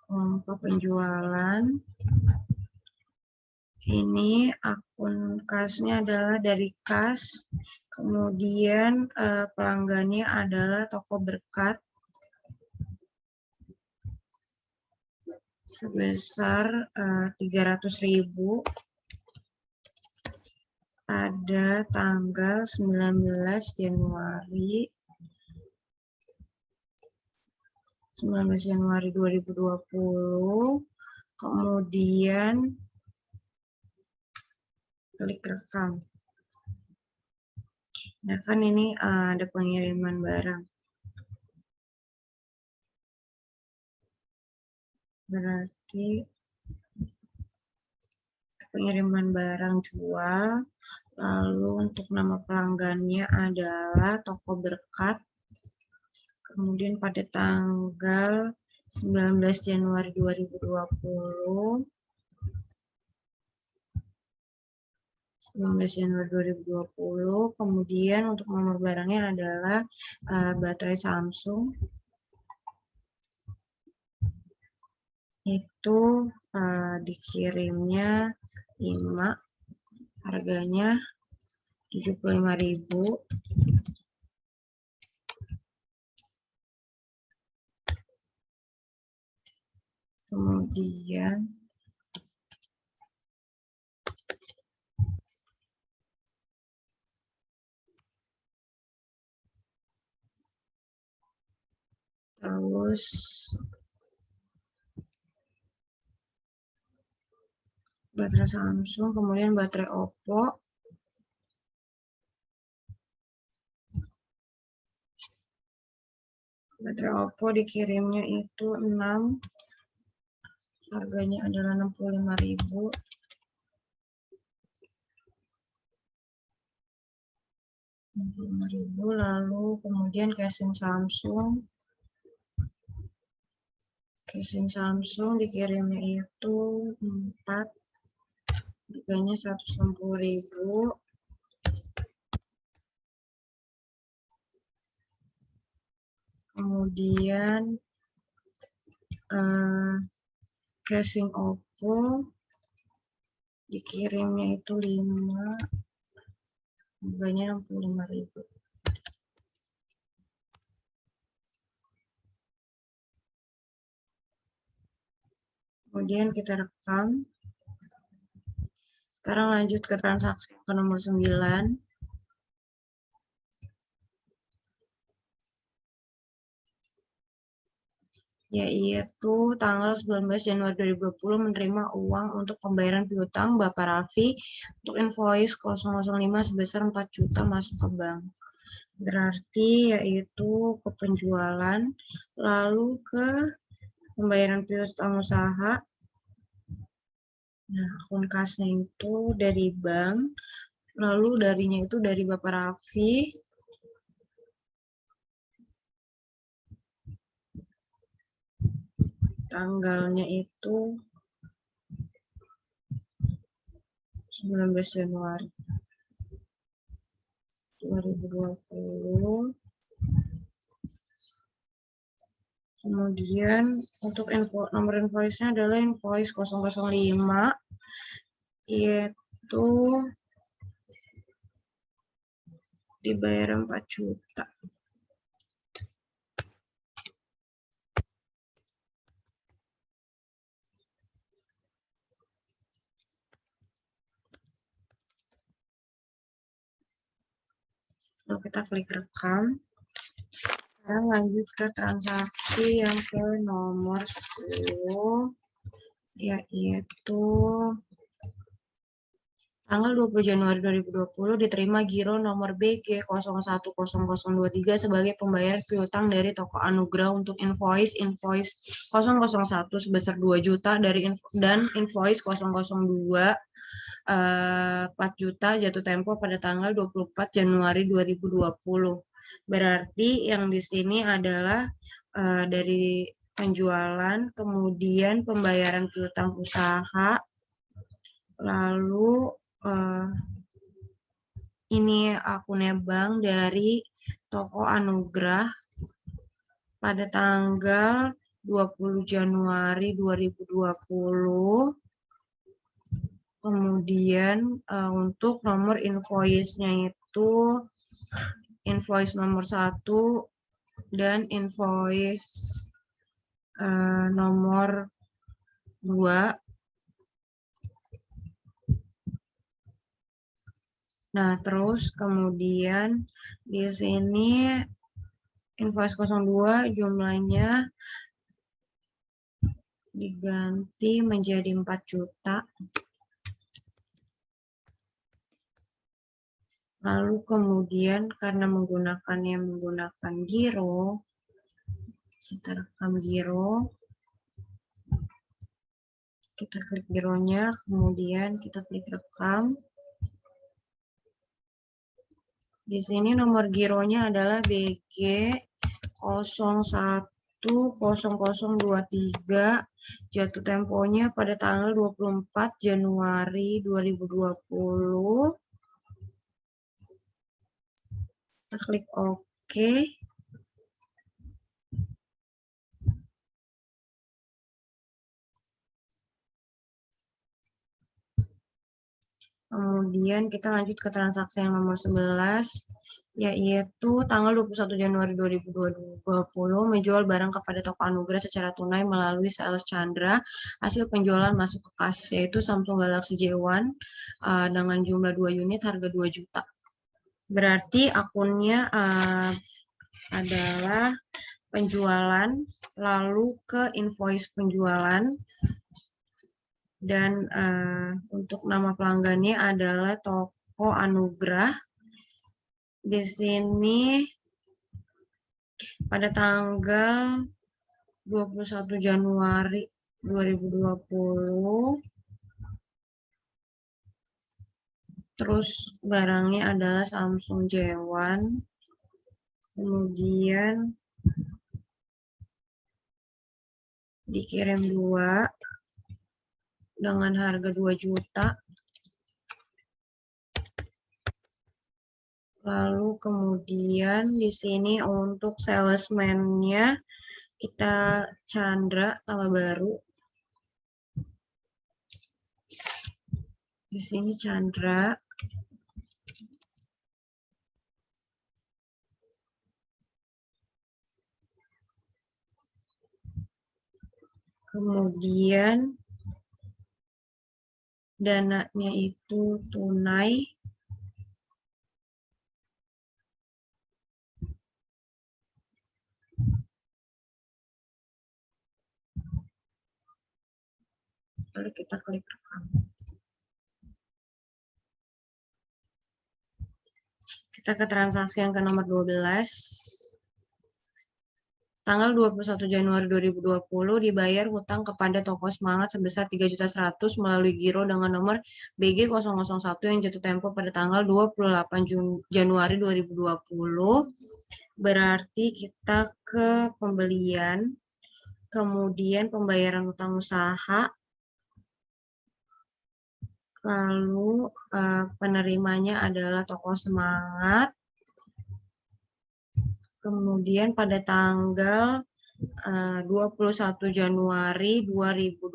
Uang muka penjualan. Ini akun kasnya adalah dari kas, kemudian pelanggannya adalah toko Berkat sebesar 300.000 pada tanggal 19 Januari 2020, kemudian klik rekam. Nah, kan ini ada pengiriman barang. Berarti pengiriman barang jual, lalu untuk nama pelanggannya adalah toko Berkat, kemudian pada tanggal 19 Januari 2020, 19 Januari 2020, kemudian untuk nomor barangnya adalah baterai Samsung. Itu dikirimnya 5, harganya 75.000. Kemudian Terus baterai Samsung, kemudian baterai Oppo. Baterai Oppo dikirimnya itu 6, harganya adalah 65.000. Lalu kemudian casing Samsung dikirimnya itu 4, harganya 160.000. Kemudian casing Oppo dikirimnya itu 5, harganya 65.000. Kemudian kita rekam. Sekarang lanjut ke transaksi ke nomor 9. Yaitu tanggal 19 Januari 2020 menerima uang untuk pembayaran piutang Bapak Raffi untuk invoice 005 sebesar 4 juta masuk ke bank. Berarti yaitu ke penjualan, lalu ke pembayaran piutang usaha. Nah, akun kasnya itu dari bank, lalu darinya itu dari Bapak Raffi. Tanggalnya itu 19 Januari 2020. Kemudian untuk nomor invoice-nya adalah invoice 005, yaitu dibayar 4 juta. Lalu kita klik rekam. Sekarang lanjut ke transaksi yang ke nomor 10, yaitu tanggal 20 Januari 2020 diterima giro nomor BG 010023 sebagai pembayar piutang dari toko Anugrah untuk invoice 001 sebesar 2 juta dan invoice 002 4 juta jatuh tempo pada tanggal 24 Januari 2020. Berarti yang di sini adalah dari penjualan, kemudian pembayaran piutang usaha, lalu ini akunnya bank dari toko Anugrah pada tanggal 20 Januari 2020. Kemudian untuk nomor invoice-nya itu invoice nomor 1 dan invoice nomor 2. Nah, terus kemudian di sini invoice 02 jumlahnya diganti menjadi 4 juta. Lalu kemudian karena menggunakan giro, kita rekam giro. Kita klik gironya, kemudian kita klik rekam. Di sini nomor gironya adalah BG 010023, jatuh temponya pada tanggal 24 Januari 2020. Kita klik OK. Kemudian kita lanjut ke transaksi yang nomor 11, yaitu tanggal 21 Januari 2020 menjual barang kepada toko Anugrah secara tunai melalui sales Chandra. Hasil penjualan masuk ke kas, yaitu Samsung Galaxy J1 dengan jumlah 2 unit harga 2 juta. Berarti akunnya adalah penjualan, lalu ke invoice penjualan, dan untuk nama pelanggannya adalah Toko Anugrah. Di sini pada tanggal 21 Januari 2020. Terus barangnya adalah Samsung J1. Kemudian dikirim 2 dengan harga 2 juta. Lalu kemudian di sini untuk salesman-nya kita Chandra, tambah baru. Di sini Chandra. Kemudian dananya itu tunai. Lalu kita klik rekam. Kita ke transaksi yang ke nomor 12. Tanggal 21 Januari 2020 dibayar hutang kepada Toko Semangat sebesar 3.100.000 melalui giro dengan nomor BG 001 yang jatuh tempo pada tanggal 28 Januari 2020. Berarti kita ke pembelian, kemudian pembayaran hutang usaha, lalu penerimanya adalah Toko Semangat. Kemudian pada tanggal 21 Januari 2020,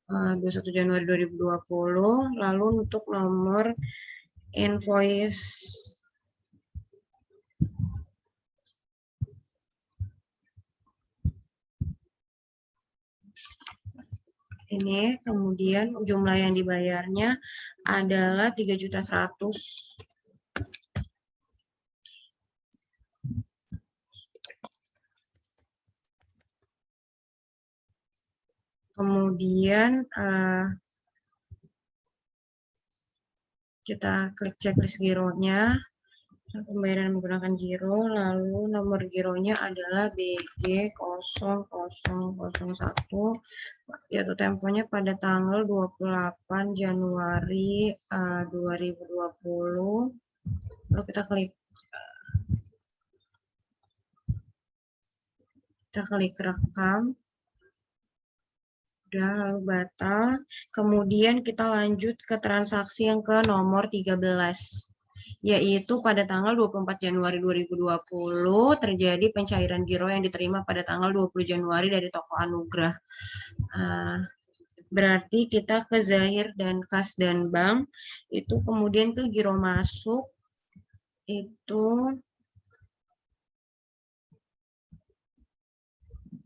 21 Januari 2020, lalu untuk nomor invoice ini, kemudian jumlah yang dibayarnya adalah 3.100.000. Kemudian kita klik checklist gironya, pembayaran menggunakan giro, lalu nomor gironya adalah BG 0001, jatuh temponya pada tanggal 28 Januari 2020. Lalu kita klik rekam. Udah, lalu batal. Kemudian kita lanjut ke transaksi yang ke nomor 13, yaitu pada tanggal 24 Januari 2020 terjadi pencairan giro yang diterima pada tanggal 20 Januari dari Toko Anugrah. Berarti kita ke Zahir dan Kas dan Bank, itu kemudian ke giro masuk, itu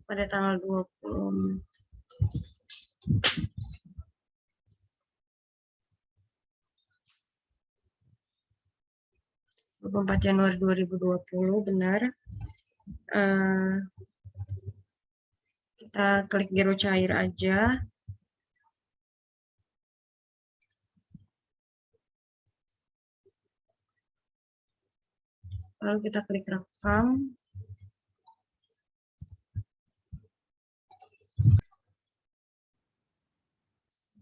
pada tanggal 24 Januari 2020, benar. Kita klik giro cair aja. Lalu kita klik rekam.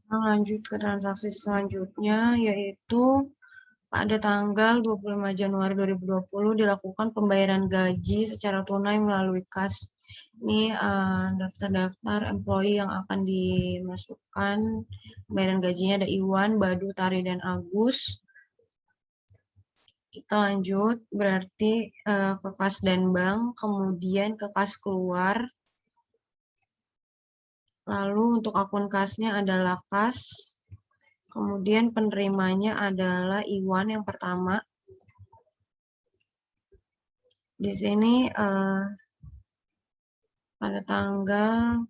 Lanjut ke transaksi selanjutnya, yaitu pada tanggal 25 Januari 2020 dilakukan pembayaran gaji secara tunai melalui kas. Ini daftar-daftar employee yang akan dimasukkan. Pembayaran gajinya ada Iwan, Badu, Tari, dan Agus. Kita lanjut, berarti ke kas dan bank, kemudian ke kas keluar. Lalu untuk akun kasnya adalah kas, kemudian penerimanya adalah Iwan yang pertama. Di sini pada tanggal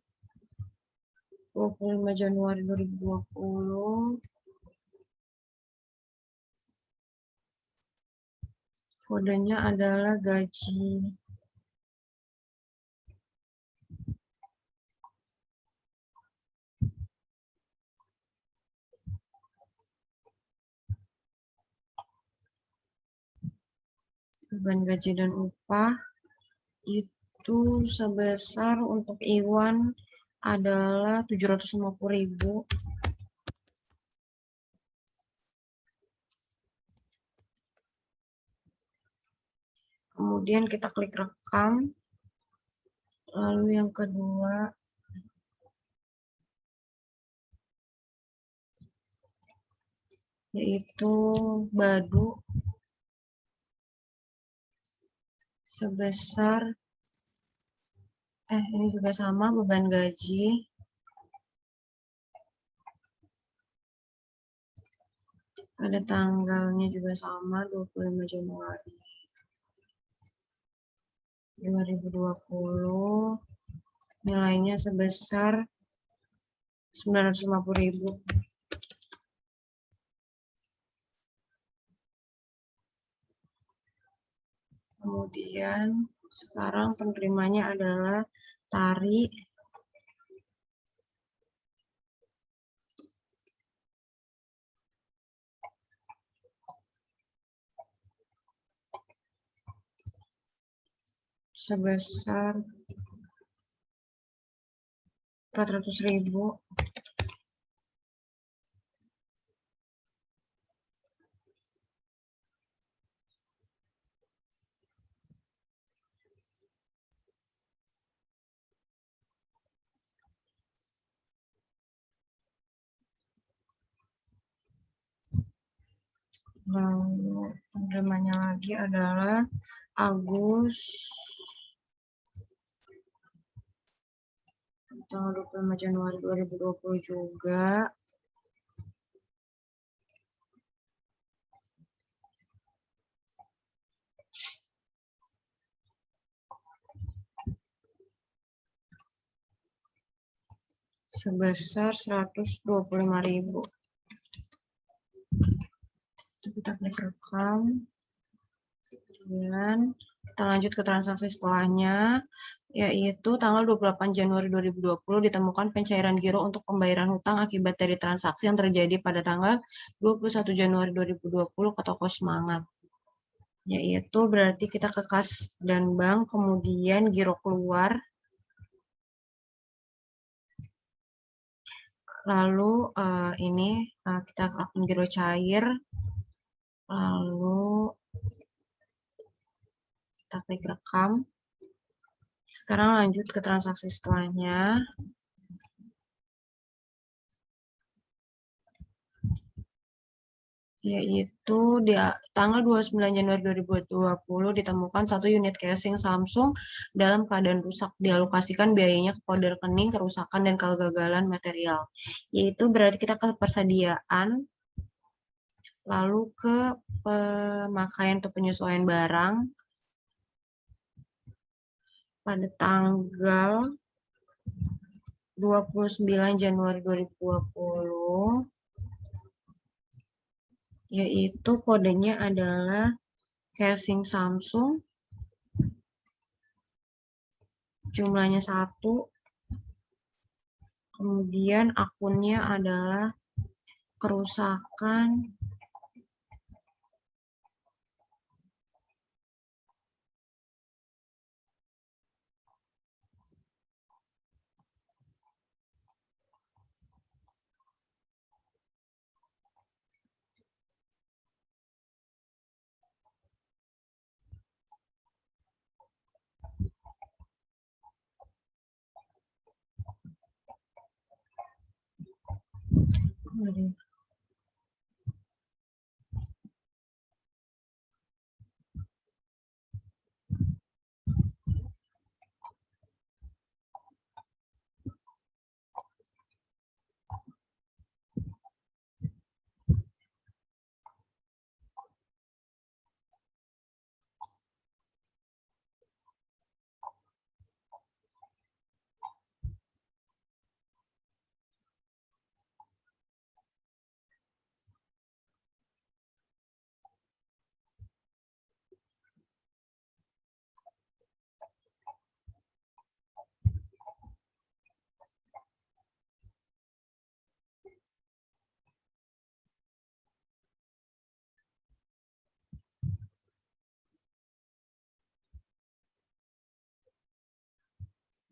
25 Januari 2020 Kodenya adalah gaji. Beban gaji dan upah itu sebesar untuk Iwan adalah 750.000. Kemudian kita klik rekam. Lalu yang kedua, yaitu Badu sebesar ini juga sama, beban gaji pada tanggalnya juga sama, 25 Januari 2020, nilainya sebesar 950.000. Kemudian sekarang penerimanya adalah Tari. Sebesar 400.000. Lalu penerimanya lagi adalah Agus tanggal 25 Januari 2020 juga. Sebesar 125.000. Kita klik rekam. Kemudian kita lanjut ke transaksi setelahnya, yaitu tanggal 28 Januari 2020 ditemukan pencairan giro untuk pembayaran hutang akibat dari transaksi yang terjadi pada tanggal 21 Januari 2020 ke toko Semangat. Yaitu berarti kita ke kas dan bank, kemudian giro keluar, lalu ini kita akun giro cair, lalu kita klik rekam. Sekarang lanjut ke transaksi setelahnya. Yaitu di tanggal 29 Januari 2020 ditemukan 1 unit casing Samsung dalam keadaan rusak, dialokasikan biayanya ke kode rekening, kerusakan, dan kegagalan material. Yaitu berarti kita ke persediaan, lalu ke pemakaian atau penyesuaian barang pada tanggal 29 Januari 2020, yaitu kodenya adalah casing Samsung, jumlahnya 1, kemudian akunnya adalah kerusakan,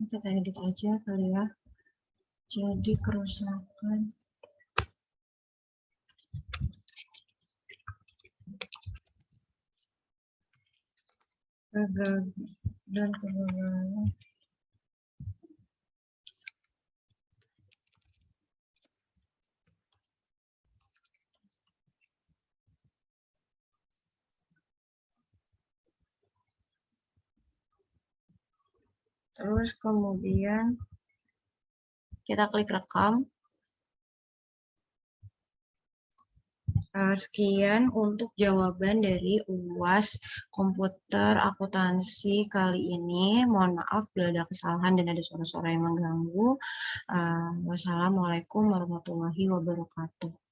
Kita edit aja kali ya. Jadi kerusakan dan kegagalan terus kemudian kita klik rekam. Sekian untuk jawaban dari UAS komputer akuntansi kali ini. Mohon maaf bila ada kesalahan dan ada suara-suara yang mengganggu. Wassalamualaikum warahmatullahi wabarakatuh.